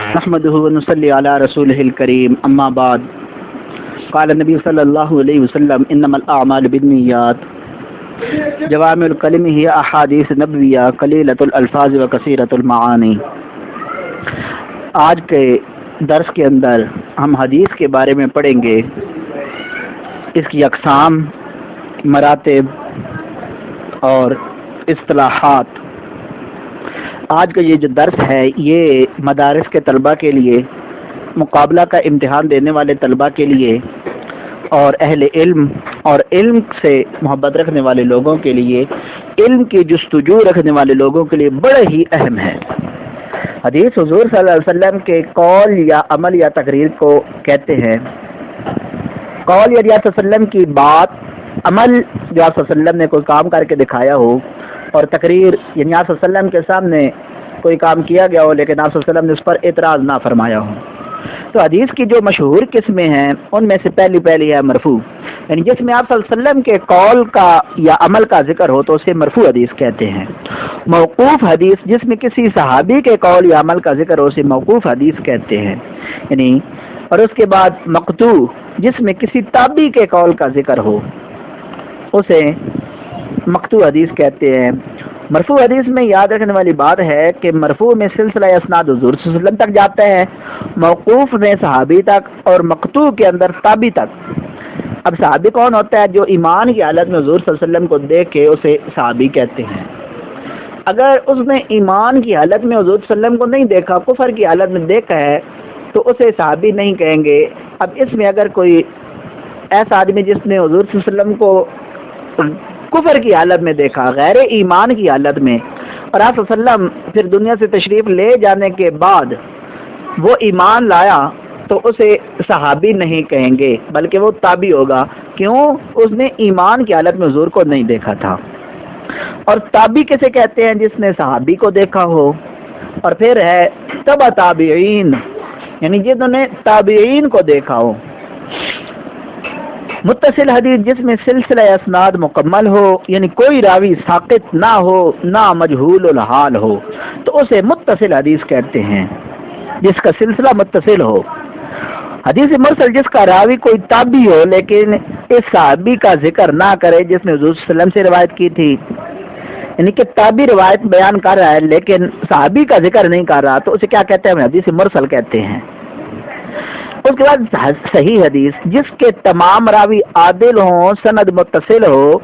نحمده ونصلي على رسوله الكريم اما بعد قال النبي صلى الله عليه وسلم انما الاعمال بالنيات جوامع الکلم هي احادیث نبویہ قلیلۃ الالفاظ وکثیرۃ المعانی۔ آج کے درس کے اندر ہم حدیث کے بارے میں پڑھیں گے، اس کی اقسام، مراتب اور اصطلاحات۔ آج کا یہ جو درس ہے یہ مدارس کے طلباء کے لیے، مقابلہ کا امتحان دینے والے طلباء کے لیے، اور اہل علم اور علم سے محبت رکھنے والے لوگوں کے لیے، علم کی جستجو رکھنے والے لوگوں کے لیے بڑا ہی اہم ہے۔ حدیث حضور صلی اللہ علیہ وسلم کے قول یا عمل یا تقریر کو کہتے ہیں۔ قول یا آپ صلی اللہ علیہ وسلم کی بات، عمل جو آپ صلی اللہ علیہ وسلم نے کوئی کام کر کے دکھایا ہو، اور تقریر یعنی آپ صلی اللہ علیہ وسلم کے سامنے کوئی کام کیا گیا ہو لیکن آپ صلی اللہ علیہ وسلم نے اس پر اعتراض نہ فرمایا ہو۔ تو حدیث کی جو مشہور قسمیں ہیں ان میں سے پہلی ہے مرفوع، یعنی جس میں آپ صلی اللہ علیہ وسلم کے قول کا یا عمل کا ذکر ہو تو اسے مرفوع حدیث کہتے ہیں۔ موقوف حدیث جس میں کسی صحابی کے قول یا عمل کا ذکر ہو اسے موقوف حدیث کہتے ہیں، یعنی اور اس کے بعد مقطوع جس میں کسی تابعی کے قول کا ذکر ہو اسے مقطوع حدیث کہتے ہیں۔ مرفوع حدیث میں یاد رکھنے والی بات ہے کہ مرفوع میں سلسلہ اسناد حضور صلی اللہ علیہ وسلم تک جاتا ہے، موقوف میں صحابی تک، اور مقطوع کے اندر تابعی تک۔ اب صحابی کون ہوتا ہے؟ جو ایمان کی حالت میں حضور صلی اللہ علیہ وسلم کو دیکھ کے اسے صحابی کہتے ہیں۔ اگر اس نے ایمان کی حالت میں حضور صلی اللہ علیہ وسلم کو نہیں دیکھا، کفر کی حالت میں دیکھا ہے تو اسے صحابی نہیں کہیں گے۔ اب اس میں اگر کوئی ایسا آدمی جس نے حضور صلی اللہ علیہ وسلم کو کفر کی حالت میں دیکھا، غیر ایمان کی حالت میں، اور آپ صلی اللہ علیہ وسلم پھر دنیا سے تشریف لے جانے کے بعد وہ ایمان لایا تو اسے صحابی نہیں کہیں گے بلکہ وہ تابعی ہوگا۔ کیوں؟ اس نے ایمان کی حالت میں حضور کو نہیں دیکھا تھا۔ اور تابعی کسے کہتے ہیں؟ جس نے صحابی کو دیکھا ہو۔ اور پھر ہے تبع تابعین، یعنی جنہوں نے تابعین کو دیکھا ہو۔ متصل حدیث جس میں سلسلہ اسناد مکمل ہو، یعنی کوئی راوی ساقط نہ ہو، نہ مجہول الحال ہو، تو اسے متصل حدیث کہتے ہیں، جس کا سلسلہ متصل ہو۔ حدیث مرسل جس کا راوی کوئی تابعی ہو لیکن اس صحابی کا ذکر نہ کرے جس نے حضور صلی اللہ علیہ وسلم سے روایت کی تھی، یعنی کہ تابعی روایت بیان کر رہا ہے لیکن صحابی کا ذکر نہیں کر رہا، تو اسے کیا کہتے ہیں؟ حدیث مرسل کہتے ہیں۔ اس کے بعد صحیح حدیث جس کے تمام راوی عادل ہوں، سند متصل ہو،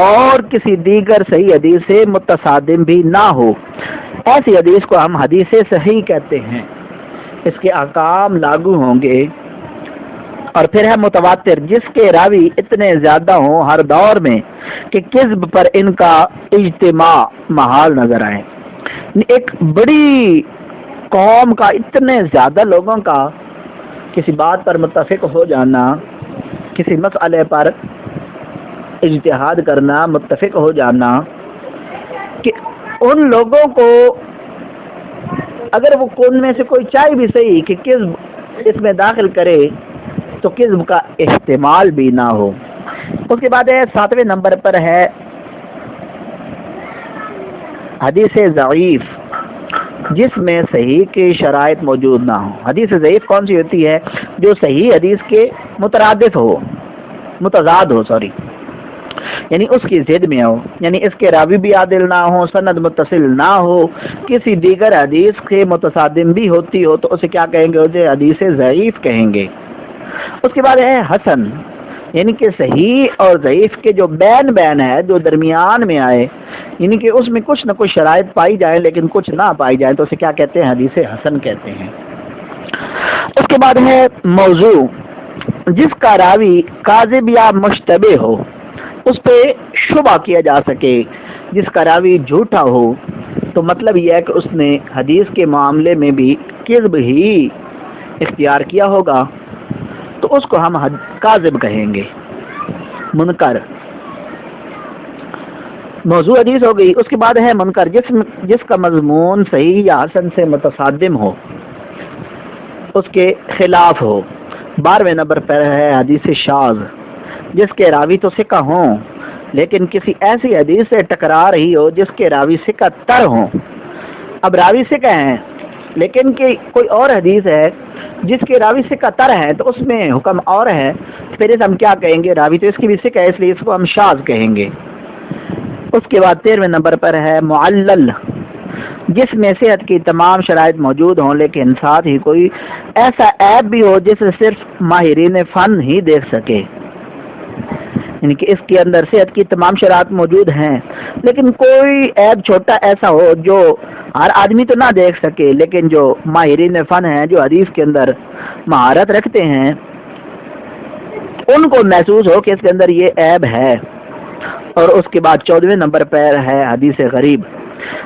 اور کسی دیگر صحیح حدیث سے متصادم بھی نہ ہو، ایسی حدیث کو ہم حدیث صحیح کہتے ہیں۔ اس کے احکام لاگو ہوں گے۔ اور پھر ہے متواتر جس کے راوی اتنے زیادہ ہوں ہر دور میں کہ کذب پر ان کا اجتماع محال نظر آئے۔ ایک بڑی قوم کا اتنے زیادہ لوگوں کا کسی بات پر متفق ہو جانا، کسی مسئلے پر اجتہاد کرنا، متفق ہو جانا، کہ ان لوگوں کو اگر وہ ان میں سے کوئی چاہے بھی صحیح کہ کذب اس میں داخل کرے تو کذب کا احتمال بھی نہ ہو۔ اس کے بعد ہے 7ویں نمبر پر ہے حدیث ضعیف جس میں صحیح کی شرائط موجود نہ ہو۔ حدیث ضعیف کون سی ہوتی ہے؟ جو صحیح حدیث کے مترادف ہو، متضاد ہو، یعنی اس کی ضد میں ہو، یعنی اس کے راوی بھی عادل نہ ہو، سند متصل نہ ہو، کسی دیگر حدیث کے متصادم بھی ہوتی ہو، تو اسے کیا کہیں گے؟ اسے حدیث ضعیف کہیں گے۔ اس کے بعد ہے حسن، یعنی کہ صحیح اور ضعیف کے جو بین ہے، جو درمیان میں آئے، یعنی کہ اس میں کچھ نہ کچھ شرائط پائی جائیں لیکن کچھ نہ پائی جائیں، تو اسے کیا کہتے ہیں؟ حدیث حسن کہتے ہیں۔ اس کے بعد ہے موضوع جس کا راوی کاذب یا مشتبہ ہو، اس پہ شبہ کیا جا سکے، جس کا راوی جھوٹا ہو، تو مطلب یہ ہے کہ اس نے حدیث کے معاملے میں بھی کذب ہی اختیار کیا ہوگا، تو اس کو ہم کاذب کہیں گے۔ منکر موضوع حدیث ہو گئی۔ اس کے بعد ہے منکر جس کا مضمون صحیح یا حسن سے متصادم ہو، اس کے خلاف ہو۔ 12ویں نمبر پر ہے حدیث شاذ جس کے راوی تو ثقہ ہوں لیکن کسی ایسی حدیث سے ٹکرا رہی ہو جس کے راوی ثقہ تر ہوں۔ اب راوی ثقہ ہیں لیکن کہ کوئی اور حدیث ہے جس کے راوی ثقہ تر ہے تو اس میں حکم اور ہے، پھر اس ہم کیا کہیں گے؟ راوی تو اس کی بھی ثقہ ہے، اس لیے اس کو ہم شاذ کہیں گے۔ اس کے بعد 13ویں نمبر پر ہے معلل، جس میں صحت کی تمام شرائط موجود ہوں لیکن ساتھ ہی کوئی ایسا عیب بھی ہو جسے صرف ماہرین فن ہی دیکھ سکے، یعنی کہ اس کے اندر صحت کی تمام شرائط موجود ہیں لیکن کوئی عیب چھوٹا ایسا ہو جو ہر آدمی تو نہ دیکھ سکے، لیکن جو ماہرین فن ہیں، جو حدیث کے اندر مہارت رکھتے ہیں، ان کو محسوس ہو کہ اس کے اندر یہ عیب ہے۔ اور اس کے بعد 14ویں نمبر پر ہے حدیث غریب،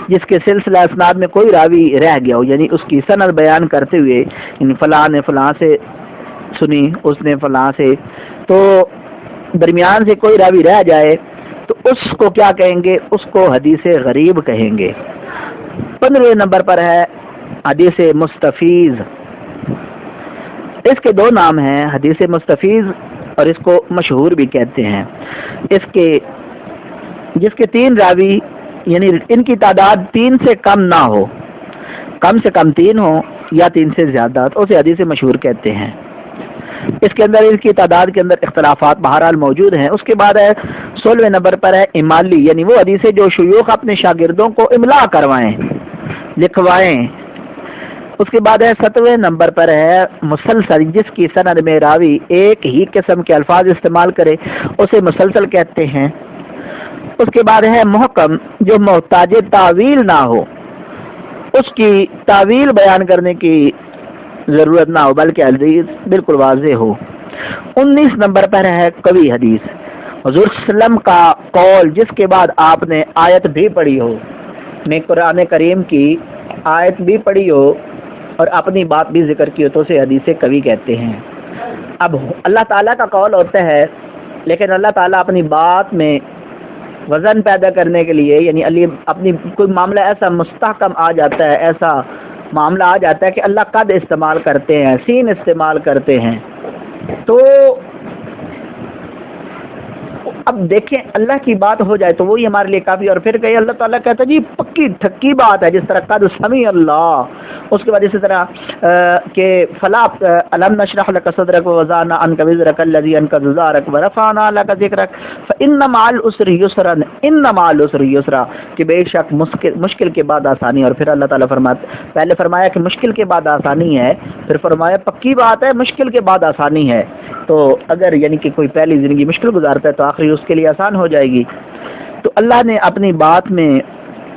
جس کے سلسلہ اسناد میں کوئی راوی رہ گیا ہو، یعنی اس کی سند بیان کرتے ہوئے یعنی فلاں نے فلاں سے سنی، اس نے فلاں سے، تو درمیان سے کوئی راوی رہ جائے تو اس کو کیا کہیں گے؟ اس کو حدیث غریب کہیں گے۔ 15ویں نمبر پر ہے حدیث مستفیض، اس کے دو نام ہیں، حدیث مستفیض اور اس کو مشہور بھی کہتے ہیں۔ جس کے 3 راوی یعنی ان کی تعداد 3 سے کم نہ ہو، کم سے کم 3 ہو یا 3 سے زیادہ، تو اسے حدیث مشہور کہتے ہیں۔ اس کے اندر ان کی تعداد کے اندر اختلافات بہرحال موجود ہیں۔ اس کے بعد ہے 16ویں نمبر پر ہے امالی، یعنی وہ حدیثیں جو شیوخ اپنے شاگردوں کو املا کروائیں، لکھوائیں۔ اس کے بعد ہے 7ویں نمبر پر ہے مسلسل، جس کی سند میں راوی ایک ہی قسم کے الفاظ استعمال کرے، اسے مسلسل کہتے ہیں۔ اس کے بعد ہے محکم، جو محتاج تعویل نہ ہو، اس کی تعویل بیان کرنے کی ضرورت نہ ہو بلکہ حدیث بالکل واضح ہو۔ 19 نمبر پر ہے قوی حدیث، حضور صلی اللہ علیہ وسلم کا قول جس کے بعد آپ نے آیت بھی پڑھی ہو، میں قرآن کریم کی آیت بھی پڑھی ہو اور اپنی بات بھی ذکر کی ہو، تو اسے حدیث قوی کہتے ہیں۔ اب اللہ تعالیٰ کا قول ہوتا ہے، لیکن اللہ تعالیٰ اپنی بات میں وزن پیدا کرنے کے لیے، یعنی اپنی کوئی معاملہ ایسا مستحکم آ جاتا ہے، ایسا معاملہ آ جاتا ہے کہ اللہ قد استعمال کرتے ہیں، سین استعمال کرتے ہیں، تو اب دیکھیں اللہ کی بات ہو جائے تو وہی ہمارے لیے کافی، اور پھر کہیں اللہ تعالیٰ کہتا ہے جی پکی تھکی بات ہے، جس طرح قد سمیع اللہ، اس کے بعد اسی طرح کہ فلا الم نشرح لك صدرك ووضعنا عنك وزرك الذي انقض ظهرك ورفعنا لك ذكرك فان مع العسر يسرا ان مع العسر يسرا، کہ بے شک مشکل کے بعد آسانی۔ اور پھر اللہ تعالیٰ پہلے فرمایا کہ مشکل کے بعد آسانی ہے، پھر فرمایا پکی بات ہے مشکل کے بعد آسانی ہے، تو اگر یعنی کہ کوئی پہلی زندگی مشکل گزارتا ہے تو آخری اس کے لیے آسان ہو جائے گی۔ تو اللہ نے اپنی بات میں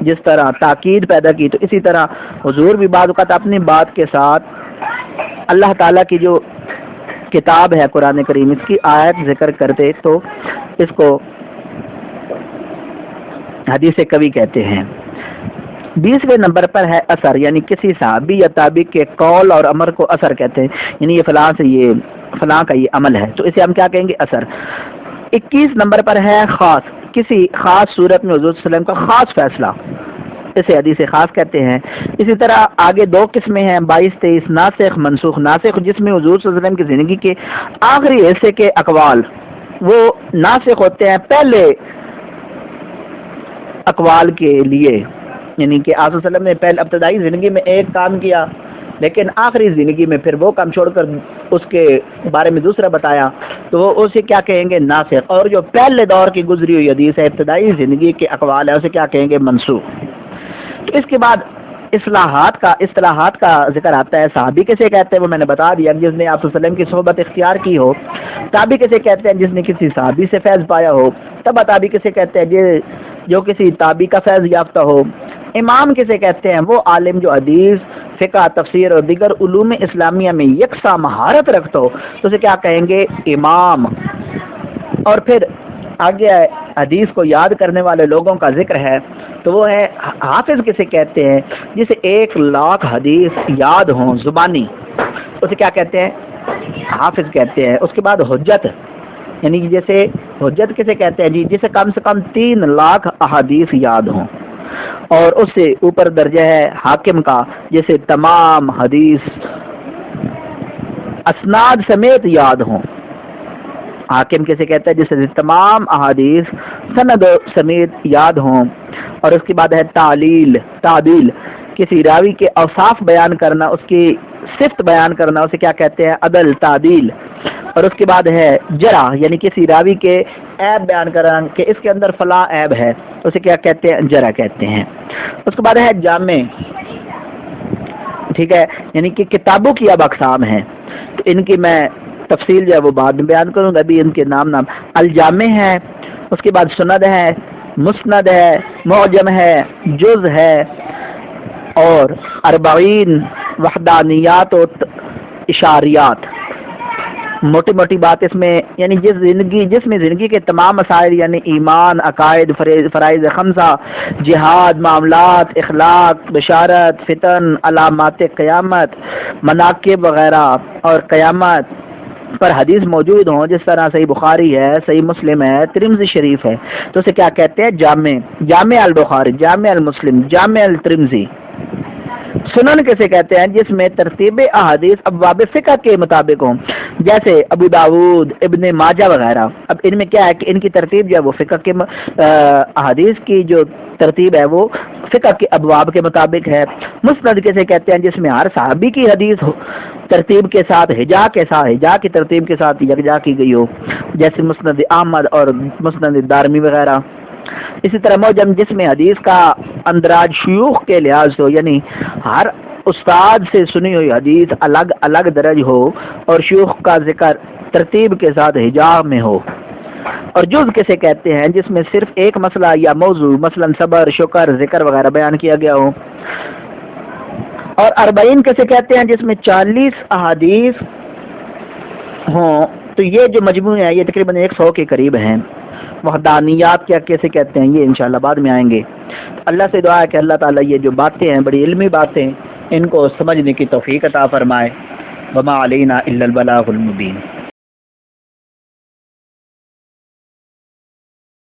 جس طرح تاکید پیدا کی، تو اسی طرح حضور بھی بعض اوقات اپنی بات کے ساتھ اللہ تعالیٰ کی جو کتاب ہے قرآن کریم، اس کی آیت ذکر کرتے تو اس کو حدیث قوی کہتے ہیں۔ 20ویں نمبر پر ہے اثر، یعنی کسی صحابی یا تابعی کے قول اور امر کو اثر کہتے ہیں، یعنی یہ فلاں سے یہ فلاں کا یہ عمل ہے، تو اسے ہم کیا کہیں گے؟ اثر۔ 21 نمبر پر ہے خاص، کسی خاص صورت میں حضور صلی اللہ علیہ وسلم کا خاص فیصلہ، اسے حدیث خاص کہتے ہیں۔ اسی طرح آگے 2 قسمیں ہیں 22 23، ناسخ منسوخ۔ ناسخ جس میں حضور صلی اللہ علیہ وسلم کی زندگی کے آخری حصے کے اقوال وہ ناسخ ہوتے ہیں پہلے اقوال کے لیے، یعنی کہ آپ صلی اللہ علیہ وسلم نے پہلے ابتدائی زندگی میں ایک کام کیا لیکن آخری زندگی میں پھر وہ کام چھوڑ کر اس کے بارے میں دوسرا بتایا، تو وہ اسے کیا کہیں گے؟ ناسخ۔ اور جو پہلے دور کی گزری ہوئی حدیث ہے، ابتدائی زندگی کے اقوال ہے، اسے کیا کہیں گے؟ منسوخ۔ تو اس کے بعد اصطلاحات کا ذکر آتا ہے۔ صحابی کسے کہتے ہیں وہ میں نے بتا دیا، جس نے آپ صلی اللہ علیہ وسلم کی صحبت اختیار کی ہو۔ تابعی کسے کہتے ہیں؟ جس نے کسی صحابی سے فیض پایا ہو۔ تبع تابعی کسے کہتے ہیں؟ جو کسی تابعی کا فیض یافتہ ہو۔ امام کسے کہتے ہیں؟ وہ عالم جو حدیث، فقہ، تفسیر اور دیگر علوم اسلامیہ میں یکساں مہارت رکھتا ہو، تو اسے کیا کہیں گے؟ امام۔ اور پھر آگے حدیث کو یاد کرنے والے لوگوں کا ذکر ہے، تو وہ ہے حافظ کسے کہتے ہیں؟ جسے 1,00,000 حدیث یاد ہوں زبانی، اسے کیا کہتے ہیں؟ حافظ کہتے ہیں۔ اس کے بعد حجت، یعنی جیسے حجت کسے کہتے ہیں؟ جی جسے کم سے کم 3,00,000 احادیث یاد ہوں۔ اور اس سے اوپر درجہ ہے حاکم کا، جسے تمام حدیث اسناد سمیت یاد ہوں۔ حاکم کسے کہتا ہے؟ جسے تمام احادیث سند سمیت یاد ہوں۔ اور اس کے بعد ہے تعدیل، کسی راوی کے اوصاف بیان کرنا، اس کی صفت بیان کرنا، اسے کیا کہتے ہیں؟ عدل، تعدیل۔ اور اس کے بعد ہے جرح، یعنی کسی راوی کے عیب بیان کرنا کہ اس کے اندر فلاں عیب ہے، اسے کیا کہتے ہیں؟ جرح کہتے ہیں۔ اس کے بعد ہے جامع، ٹھیک ہے، یعنی کہ کتابوں کی اب اقسام ہیں، تو ان کی میں تفصیل جو ہے وہ بعد میں بیان کروں گا، ابھی ان کے نام الجامع ہے، اس کے بعد سند ہے، مسند ہے، معجم ہے، جز ہے، اور 40 وحدانیات و اشاریات۔ موٹی موٹی بات اس میں، یعنی جس میں زندگی کے تمام مسائل، یعنی ایمان، عقائد، فرائض خمسہ، جہاد، معاملات، اخلاق، بشارت، فتن، علامات قیامت، مناقب وغیرہ اور قیامت پر حدیث موجود ہوں، جس طرح صحیح بخاری ہے، صحیح مسلم ہے، ترمذی شریف ہے، تو اسے کیا کہتے ہیں؟ جامع۔ جامع البخاری، جامع المسلم، جامع الترمذی۔ سنن کیسے کہتے ہیں؟ جس میں ترتیب احادیث ابواب فقہ کے مطابق ہوں، جیسے ابو داود، ابن ماجہ وغیرہ۔ اب ان میں کیا ہے کہ ان کی ترتیب جو ہے وہ فقہ کے احادیث کی جو ترتیب ہے وہ فقہ کے ابواب کے مطابق ہے۔ مسند کیسے کہتے ہیں؟ جس میں ہر صحابی کی حدیث ہو ترتیب کے ساتھ ہجا کی ترتیب کے ساتھ یکجا کی گئی ہو، جیسے مسند احمد اور مسند دارمی وغیرہ۔ اسی طرح معجم، جس میں حدیث کا اندراج شیوخ کے لحاظ سے ہو، یعنی ہر استاد سے سنی ہوئی حدیث الگ الگ درج ہو اور شیوخ کا ذکر ترتیب کے ساتھ حجاب میں ہو۔ اور جز کیسے کہتے ہیں؟ جس میں صرف ایک مسئلہ یا موضوع، مثلا صبر، شکر، ذکر وغیرہ بیان کیا گیا ہو۔ اور 40 کیسے کہتے ہیں؟ جس میں 40 احادیث ہوں، تو یہ جو مجموعہ ہے یہ تقریباً 100 کے قریب ہیں۔ وحدانیات کیا کیسے کہتے ہیں؟ یہ انشاءاللہ بعد میں آئیں گے۔ اللہ سے دعا ہے کہ اللہ تعالیٰ یہ جو باتیں ہیں، بڑی علمی باتیں، ان کو سمجھنے کی توفیق عطا فرمائے۔ وما علینا الا البلاغ المبین۔